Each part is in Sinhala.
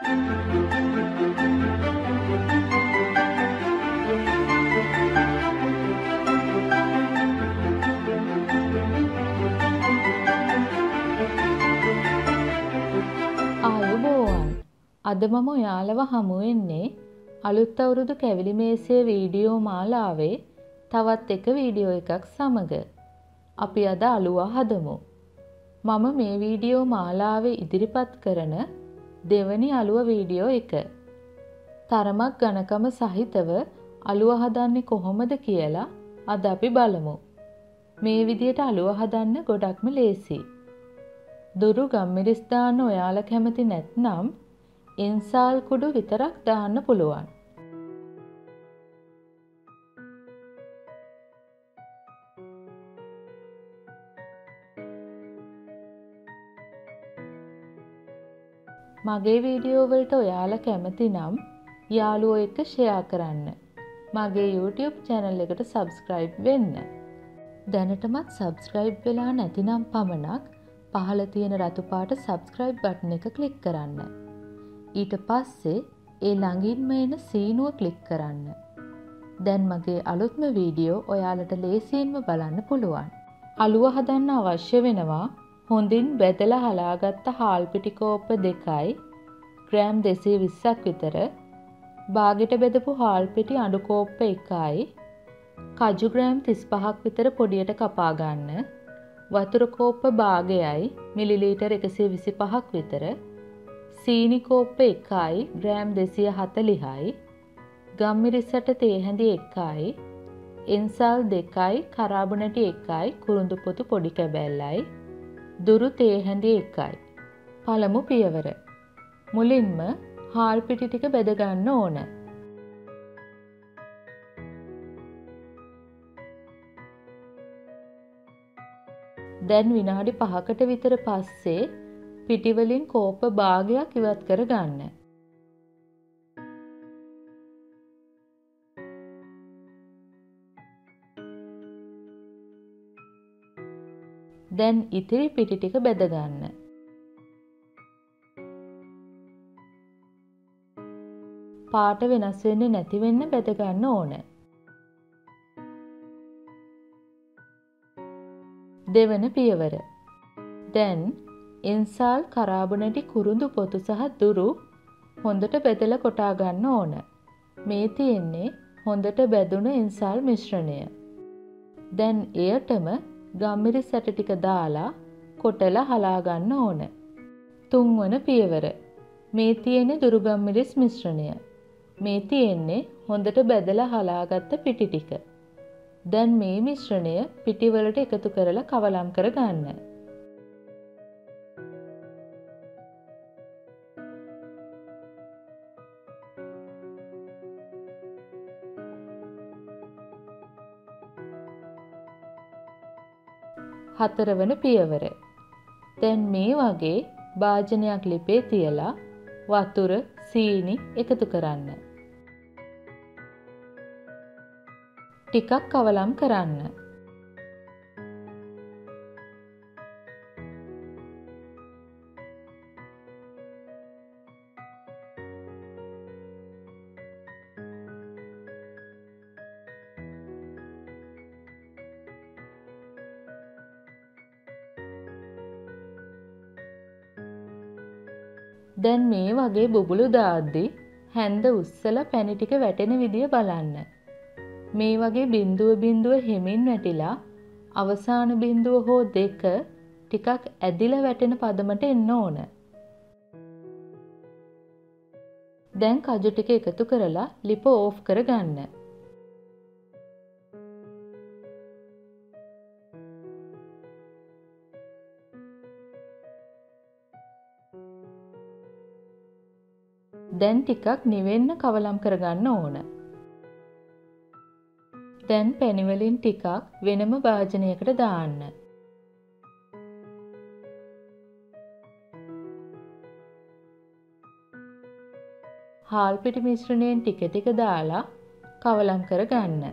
ආයුබෝවන්. අද මම ඔයාලව හමු වෙන්නේ අලුත් අවුරුදු කැවිලි මේසයේ වීඩියෝ මාලාවේ තවත් එක වීඩියෝ එකක් සමග. අපි අද අලුවා හදමු. මම මේ වීඩියෝ මාලාවේ ඉදිරිපත් කරන දෙවනි අලුව වීඩියෝ එක. තරමක් ඝනකම සහිතව අලුව හදන්නේ කොහොමද කියලා අද අපි බලමු. මේ විදියට අලුව හදන්න ගොඩක්ම ලේසි. දුරු ගම්මිරිස් දාන්න ඔයාලා කැමති නැත්නම් ඉන්සාල් කුඩු විතරක් දාන්න පුළුවන්. මගේ වීඩියෝ වලට ඔයාලා කැමති නම් යාළුවෝ එක්ක ෂෙයා කරන්න. මගේ YouTube channel එකට subscribe වෙන්න. දැනටමත් subscribe වෙලා නැතිනම් පමණක් පහළ තියෙන රතු පාට subscribe button එක click කරන්න. ඊට පස්සේ ඒ ළඟින්ම එන සීනුව click කරන්න. දැන් මගේ අලුත්ම වීඩියෝ ඔයාලට ලේසියෙන්ම බලන්න පුළුවන්. අලුව හදන්න අවශ්‍ය වෙනවා හොඳින් බෙදලා හලාගත්ත හාල් පිටි කෝප්ප 2යි ග්‍රෑම් 220ක් විතර, බාගෙට බෙදපු හාල් පිටි අඬු කෝප්ප 1යි, කජු ග්‍රෑම් 35ක් විතර පොඩියට කපා ගන්න, වතුර කෝප්ප භාගයයි මිලිලීටර් 125ක් විතර, සීනි කෝප්ප 1යි ග්‍රෑම් 240යි, ගම්මිරිසට තේ හැඳි 1යි, එන්සල් 2යි කරාබු නැටි 1යි කුරුඳු පොතු පොඩි කැබැල්ලයි, දුරු තේ හැඳි 1යි. පළමු පියවර. මුලින්ම හාල් පිටි ටික බෙද ගන්න ඕන. දැන් විනාඩි 5කට විතර පස්සේ පිටි වලින් කෝප්ප භාගයක් ඉවත් කර ගන්න. දැන් ඉතිරි පිටි ටික බෙද ගන්න. පාට වෙනස් වෙන්නේ නැති වෙන්න බෙද ගන්න ඕන. දෙවන පියවර. දැන් එන්සාල් කරාබු නැටි කුරුඳු පොතු සහ දුරු හොඳට බෙදලා කොටා ගන්න ඕන. මේ තියෙන්නේ හොඳට බෙදුණු එන්සාල් මිශ්‍රණය. දැන් එයටම ගම්මිරිස් ඇට ටික දාලා කොටලා හලා ගන්න ඕන. තුන්වන පියවර. මේ තියෙන්නේ දුරු ගම්මිරිස් මිශ්‍රණය. මේ තියෙන්නේ හොඳට බෙදලා හලාගත්ත පිටි ටික. දැන් මේ මිශ්‍රණය පිටි වලට එකතු කරලා කවලම් කර ගන්න. හතරවන පියවර. දැන් මේ වගේ භාජනයක් ලිපේ තියලා වතුර, සීනි එකතු කරන්න. ටිකක් කවලම් කරන්න. දැන් මේ වගේ බුබුලු දාද්දි හැන්ද උස්සලා පැණි ටික වැටෙන විදිය බලන්න. මේ වගේ බිඳුව බිඳුව හෙමින් වැටිලා අවසාන බිඳුව හෝ දෙක ටිකක් ඇදිලා වැටෙන පදමට එන්න ඕන. දැන් කජු ටික එකතු කරලා ලිප ඕෆ් කර ගන්න. දැන් ටිකක් නිවෙන්න කවලම් කරගන්න ඕන. දැන් පැණි වලින් ටිකක් වෙනම භාජනයකට දාන්න. හාල් පිටි මිශ්‍රණයෙන් ටික ටික දාලා කවලම් කරගන්න.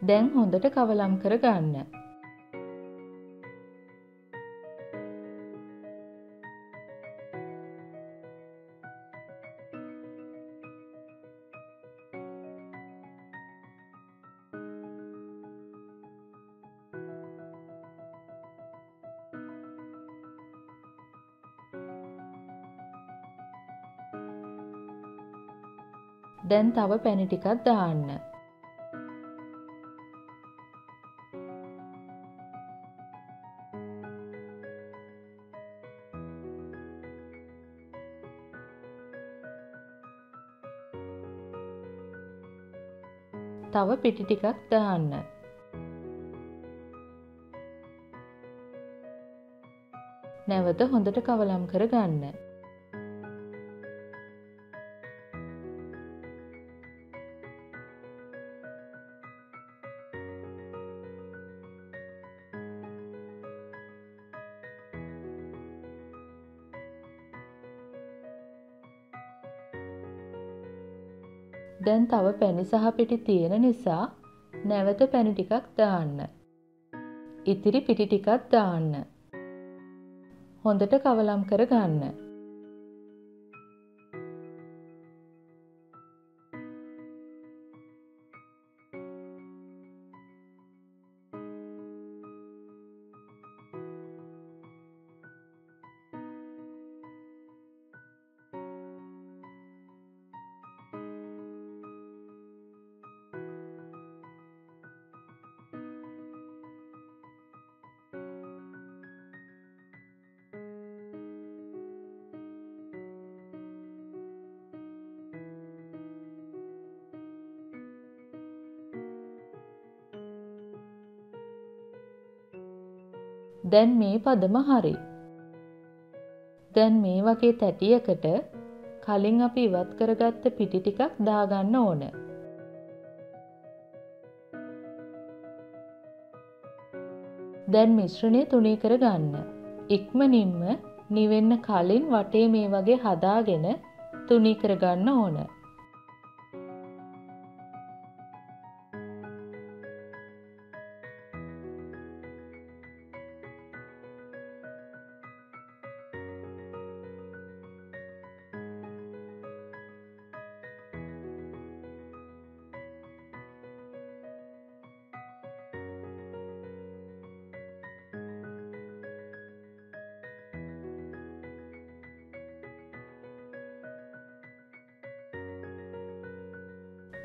දැන් හොඳට කවලම් කරගන්න. දැන් තව පැණි ටිකක් දාන්න. තව පිටි ටිකක් දාන්න. නැවත හොඳට කවලම් කරගන්න. දැන් තව පැණි සහ පිටි තියෙන නිසා නැවත පැණි ටිකක් දාන්න. ඉතිරි පිටි ටිකක් දාන්න. හොඳට කවලම් කරගන්න. දැන් මේ පදම හරි. දැන් මේ වගේ තැටියකට කලින් අපි ඉවත් කරගත්ත පිටි ටිකක් දාගන්න ඕන. දැන් මිශ්‍රණය තුනී කරගන්න. ඉක්මනින්ම නිවෙන්න කලින් වටේ මේ වගේ හදාගෙන තුනී කරගන්න ඕන.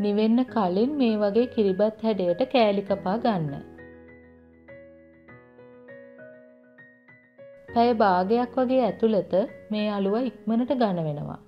නිවෙන්න කලින් මේ වගේ කිරිබත් හැඩයට කෑලි කපා ගන්න. පැය භාගයක් වගේ ඇතුළත මේ අලුව ඉක්මනට ඝන වෙනවා.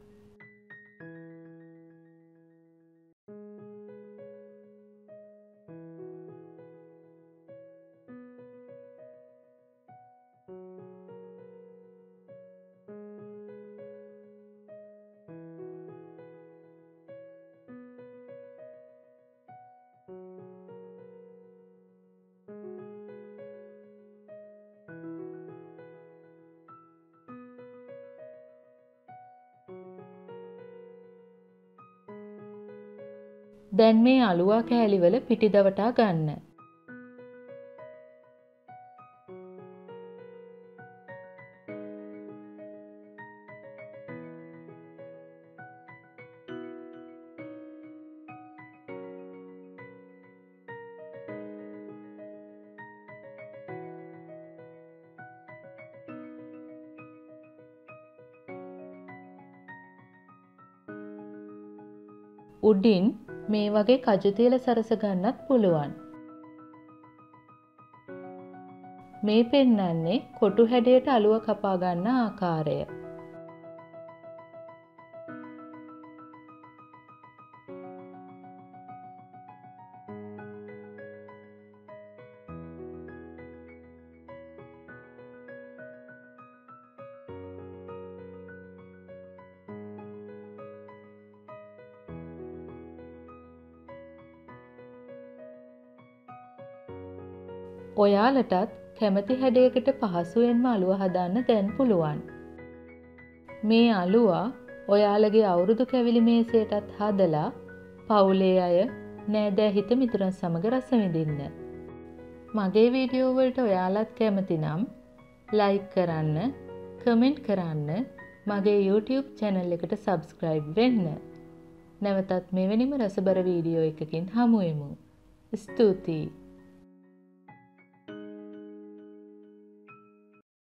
දැන් මේ අලුවා කෑලිවල පිටි දවටා ගන්න. උඩින් මේ වගේ කජු තෙල සරස ගන්නත් පුළුවන්. මේ පෙන්නන්නේ කොටු හැඩයට අලුව කපා ගන්න ආකාරය. ඔයාලටත් කැමති හැඩයකට පහසුවෙන්ම අලුව හදන්න දැන් පුළුවන්. මේ අලුවා ඔයාලගේ අවුරුදු කැවිලි මේසයටත් හදලා පවුලේ අය නෑදෑ හිත මිතුරන් සමග රස විඳින්න. මගේ වීඩියෝ වලට ඔයාලත් කැමති නම් ලයික් කරන්න, කමෙන්ට් කරන්න, මගේ YouTube channel එකට subscribe වෙන්න. නැවතත් මෙවැනිම රසබර වීඩියෝ එකකින් හමු වෙමු. ස්තුතියි.